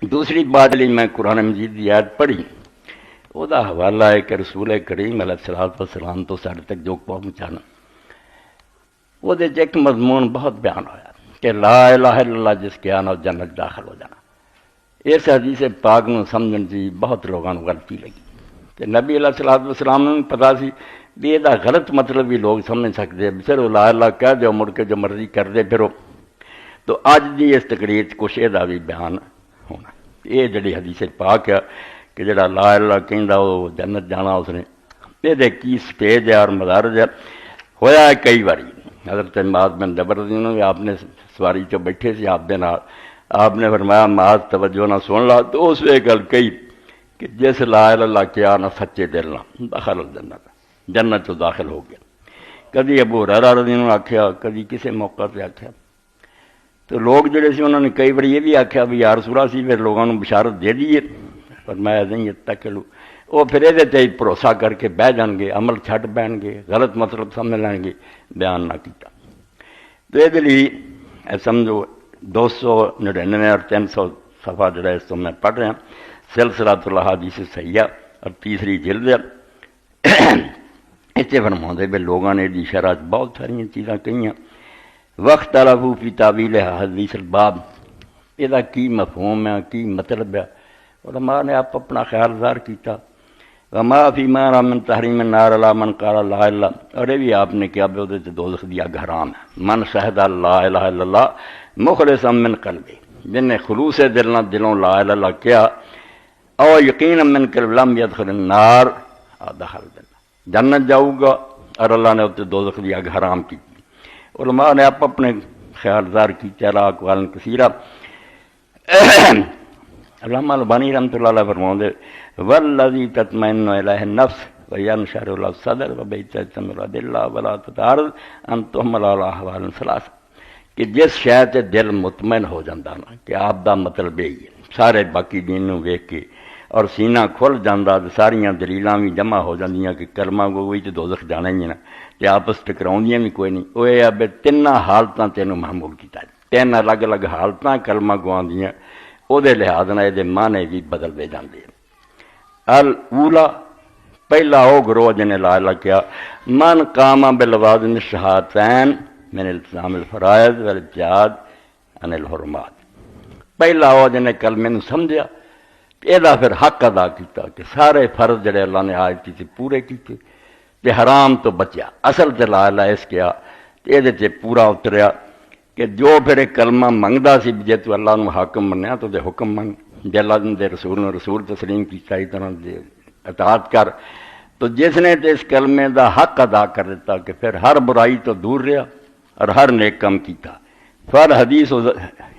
دوسری بات علی میں قرآن مجید کی آیت پڑھی وہ حوالہ ہے کہ رسول کریم علیہ الصلوۃ والسلام تو سارے تک جو پہنچانا وہ ایک مضمون بہت بیان ہوا کہ لا الہ الا اللہ جس کے آنا جنت داخل ہو جانا۔ اس حدیث پاک نو سمجھن سی بہت لوگوں کو غلطی لگی کہ نبی علیہ الصلوۃ والسلام نے پتا سی بھی یہ غلط مطلب بھی لوگ سمجھ سکتے ہیں، پھر لا الہ کہہ دیو مڑ کے جو مرضی کر دے پھر تو اج دی اس تقریر کچھ یہ بھی بیان ہونا۔ یہ جڑی حدیث پاک ہے کہ جڑا لا الہ کہندا وہ جنت جانا، اس نے یہ کی سٹیج ہے اور مدارج ہے۔ ہویا ہے کئی باری حضرت معاذ بن جبل نے آپ نے سواری چ بیٹھے سی آپ دے نال، آپ نے فرمایا معاذ توجہ نہ سن لا، تو اس یہ گل کہی کہ جس لا الہ الا اللہ کیا نہ سچے دل نہ داخل الجنت، جنت تو داخل ہو گیا۔ کدی ابو ہریرہ رضی اللہ عنہ آکھیا، کدی کسی موقع پہ آکھیا، تو لوگ جڑے سی انہوں نے کئی بار یہ بھی آکھیا بھی یا رسول اللہ سی پھر لوگوں نے بشارت دے دیے، فرمایا نہیں اتقوا، وہ پھر یہ بھروسہ کر کے بہ جان گے، عمل چھڈ بہن گے، غلط مطلب سمجھ لیں گے، بیان نہ کیتا۔ تو یہ لیے سمجھو 299 اور 300 صفحہ جڑا اس تو میں پڑھ رہا ہوں، سلسلۃ الاحادیث صحیحہ اور تیسری جلد ہے۔ اس سے فرماتے بھی لوگوں نے دی شرح بہت ساری چیزاں کہیں، وقت طلبو فی تعویل حدیث الباب، یہ کی مفہوم ہے، کی مطلب ہے، علماء نے آپ اپنا خیال ظاہر کیتا۔ وما فی معنی من تحریم النار علی من قال لا الہ، اور یہ بھی آپ نے کیا بھی وہ دوزخ دی اگ حرام ہے۔ من شہد لا الہ الا اللہ مخلصا من قلبہ، جن نے خلوص دل نہ دلوں لا الہ الا اللہ کیا، او یقینا من قلب لم يدخل النار دخل جنت جاؤ گا، اور اللہ نے اسے دوزخ دی اگ حرام کی۔ علماء نے آپ اپنے خیال ظاہر کیتے علی اقوال کثیرہ۔ علامہ البانی رحمۃ اللہ علیہ فرماتے والذی تطمئن الیہ النفس وینشرح له الصدر وبیتمر باللہ ولا تتعرض ان تحمل علی احوال ثلاث، کہ جس شے تے دل مطمئن ہو جاتا نا کہ آپ دا مطلب یہی ہے، سارے باقی دین نو ویکھ کے اور سینہ کھل جاتا تو ساریاں دلیلاں بھی جمع ہو جاندیاں کہ کلمہ گوئی تے دوزخ جانا ہی ہے نا، تے آپس ٹکراؤندیاں بھی کوئی نہیں۔ وہ یہ ہے تیناں حالتاں تینوں محمول کیتا ہے، تین الگ الگ حالتاں کلمہ گواندیاں، وہ لحاظ نہ یہ معنی بھی بدل دے جاندے۔ الاولا، پہلا وہ گروہ جنہیں لا الہ کیا، من قام باللوازم الشہادتین من التزام الفرائض والابتعاد عن الحرمات، پہلا وہ جنہیں کلمے نو سمجھیا، یہ پھر حق ادا کیتا کہ سارے فرض جڑے اللہ نے عائد کیتے پورے کیتے، تے حرام تو بچیا۔ اصل تے لا الہ اس کیا یہ پورا اتریا کہ جو پھر کلمہ منگدا سی جے تو اللہ نو حاکم منیا تو دے حکم منگ، جے اللہ دے رسول نو رسول تسلیم کیتا، اس طرح دے اطاعت کر، تو جس نے تے اس کلمے دا حق ادا کر دیتا کہ پھر ہر برائی تو دور رہا اور ہر نیک کم کیتا، فر حدیث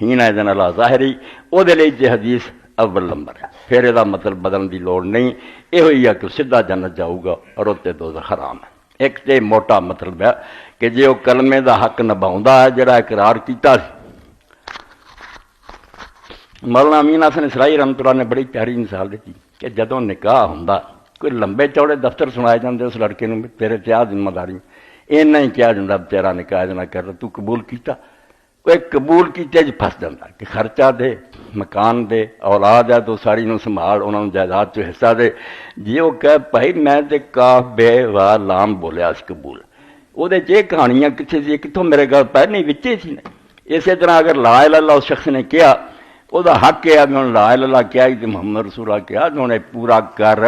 ہین اذن اللہ ظاہری، او دے لئی تے حدیث اول نمبر ہے، پھر یہ مطلب بدلن دی لوڑ نہیں، یہ ہوئی ہے کہ سیدھا جنت جاؤ گا اور اتنے دوزخ حرام ہے۔ ایک تے موٹا مطلب ہے کہ جے وہ کلمے دا حق نبھاؤندا ہے جڑا اقرار کیتا سی۔ مولانا امین حسن اسرائی رحمۃ اللہ نے بڑی پیاری مثال دیتی کہ جدوں نکاح ہوندا کوئی لمبے چوڑے دفتر سنائے جاندے اس لڑکے نوں تیرے تے آ ذمہ داری، اینا ہی کیا جاندا تیرا نکاح نہ کر تو قبول کیتا، کوئی قبول کیتے ج پھس جاتا کہ خرچہ دے، مکان دے، اولاد ہے تو ساری نو سنبھال، انہوں نے جائیداد چ حصہ دے، جی وہ کہ بھائی میں تے کاف بے و لام بولیا اس قبول، وہ یہ کہانیاں کتنے سی کتوں میرے گھر پہ نہیں وچے سی نے۔ اسی طرح اگر لا الہ الا اللہ اس شخص نے کیا، وہ حق ہے بھی انہوں نے لا الہ الا اللہ کیا کہ محمد رسول اللہ کیا، انہوں نے پورا کر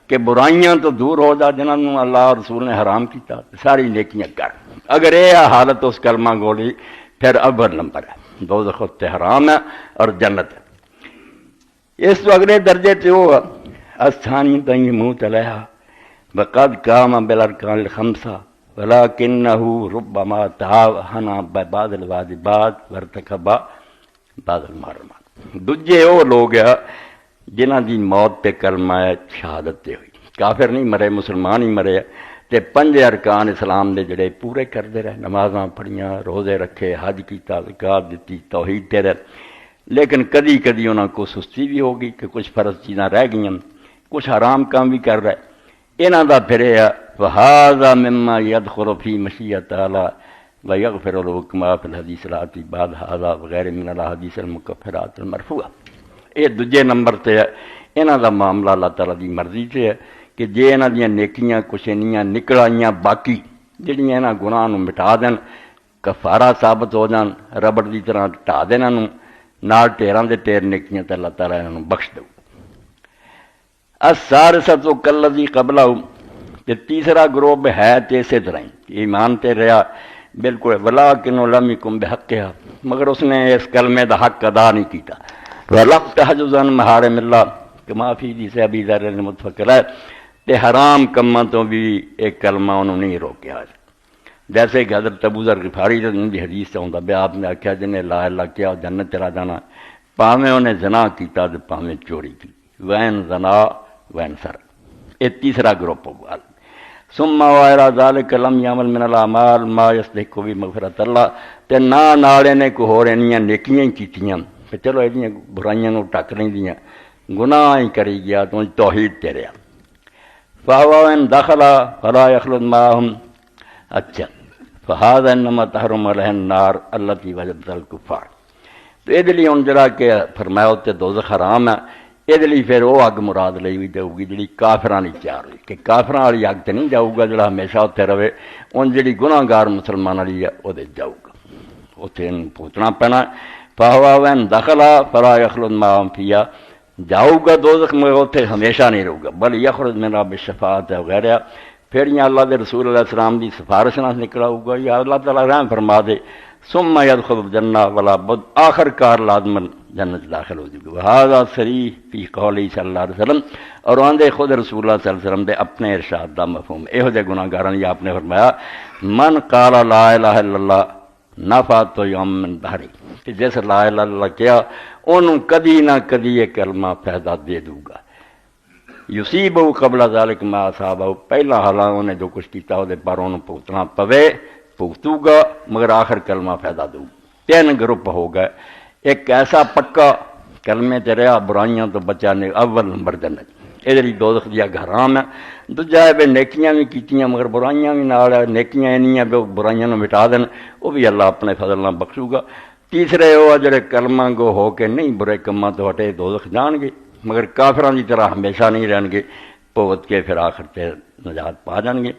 کہ برائیاں تو دور ہو جا جنہوں نے اللہ اور رسول نے حرام کیتا، ساری نیکیاں کر۔ اگر یہ حالت اس کلمہ گولی پھر اول نمبر ہے، دوزخ تے حرام ہے اور جنت ہے۔ اس تو اگلے درجے سے وہ استھانی تئیں منہ چلایا وقد قام بالارکان الخمسہ ولکنہ ربما تہاون ببعض الواجبات وارتکب بعض المحرمات، دوجے وہ لوگ ہیں جنہاں دی موت تے کلمہ شہادت تے ہوئی، کافر نہیں مرے، مسلمان ہی مرے، تے 5 ارکان اسلام دے جڑے پورے کردے رہے، نمازاں پڑھیاں، روزے رکھے، حج کیتا، زکات دیتی، توحید تے رہے، لیکن کدی کدی انہاں کو سستی بھی ہو گئی کہ کچھ فرض چیزاں رہ گئیں، کچھ حرام کام بھی کر رہے، انہاں دا پھر ہے وہذا مما يدخل في مشیۃ تعالی ويغفر له كما في الحديث الآتي بعد هذا وغير من الاحاديث المكفرات المرفوعہ۔ یہ دوجے نمبر تے ہے انہاں دا معاملہ اللہ تعالیٰ دی مرضی سے ہے کہ جے انہاں دیاں نیکیاں کچھ انیاں نکل آئیاں باقی جڑیاں انہاں گناہ نوں مٹا دین کفارہ ثابت ہو جان ربڑ دی طرح ٹا دین انہوں نال ٹیراں دے ٹیر نیکیاں تے اللہ تعالیٰ انہوں بخش دو الثالثۃ کالذی قبلہ کہ تیسرا گروہ ہے تے اسی طرح ایمان تے رہا بالکل ولیکن لم یکن بحقھا مگر اس نے اس کلمے دا حق ادا نہیں کیتا ولم تحجز عن محارم اللہ کما فی حدیث ابی ذر المتفق ہے تے حرام کماں تو بھی ایک کلمہ انہوں نہیں روکیا جیسے کہ حضرت ابو ذر غفاری دی حدیث سے ہوندا بیا آپ نے آکھیا جنے لا الہ کیا جنت چلا جانا پاویں انہیں زنا کیتا تے پاویں چوری کی وین زنا وین سر یہ تیسرا گروپ ہوگا ثم وغیرہ ذالک لم یعمل من الاعمال ما یستحق بمغفرۃ اللہ تے نالے نے کوئی ہور انیاں نیکیاں ہی کیتیاں کہ چلو ایڈیاں برائیاں نو ٹک لیندیاں گناہ ہی کری گیا تو توحید تے رہیا فہو ان دخل فلا یخلد معہم اچھا فہذا انما تحرم علیہ النار التی وجبت الکفار تو یہ لیے ہوں جڑا کہ فرمایا تے دوزخ حرام ہے یہ لیے پھر وہ اگ مراد لئی ہوئی جاؤ گی جڑی کافراں نہیں تیار ہوئی کہ کافراں والی اگ تے نہیں جاؤ گا جڑا ہمیشہ اتنے رہے ان جڑی گناہ گار مسلمان والی ہے وہ جاؤ گا اتنے پہنچنا پینا فہوا وین دخلا فلا یخلد معہم فیہا جاؤ گا دوزخ میں اتنے ہمیشہ نہیں رہو گا بل یخرج منہا بالشفاعۃ وغیرہ پھر یہاں اللہ دے رسول علیہ السلام دی سفارش نہ نکلا ہوگا یا اللہ تعالیٰ رحم فرما دے ثم يدخل الجنہ ولا بد آخر کار لازمن جنت داخل ہو جائے گا وہذا صریح فی قولی صلی اللہ علیہ وسلم اور آندے خود رسول اللہ صلی اللہ علیہ وسلم دے اپنے ارشاد دا مفہوم یہو جے گناہ گاراں یہ آپ نے فرمایا من قال لا الہ الا اللہ نفعت یوم من دہری کہ جس لا الہ الا اللہ کیا انہوں کدی نہ کدی یہ کلمہ فائدہ دے دوں گا یصیبہ قبل ذالک ما اصابہ پہلا حالاں انہیں جو کچھ کیتا وہ پر انہوں پوتنا پوے پوتو گا مگر آخر کلمہ فائدہ دوں تین گروپ ہو گئے ایک ایسا پکا کلمے تے رہا برائیاں تو بچانے اول نمبر جنت ادھر دوزخ دیا حرام ہے دوجا ہے بے نیکیاں بھی کیتیاں مگر برائیاں بھی نال نیکیاں انیاں بے برائیاں نو مٹا دین وہ بھی اللہ اپنے فضل نال بخشو گا تیسرے وہ جڑے کلمہ گو ہو کے نہیں برے کماں تو ہٹے دوزخ جان گے مگر کافراں دی طرح ہمیشہ نہیں رہن گے بھگت کے پھر آخر تے نجات پا جان گے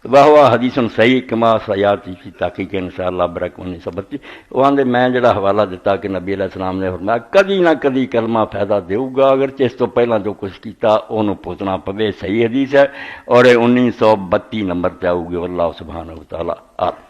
واہ حدیث صحیح کما سیاتی کی تحقیق انشاءاللہ برکونی سبتی وہ آندے میں جڑا حوالہ دیتا کہ نبی علیہ السلام نے فرمایا کدی نہ کدی کلمہ فائدہ دیو گا اگرچہ اس تو پہلا جو کچھ کیتا انہوں پوچھنا پوے صحیح حدیث ہے اور 1932 نمبر پہ آؤ گے واللہ سبحانہ وتعالی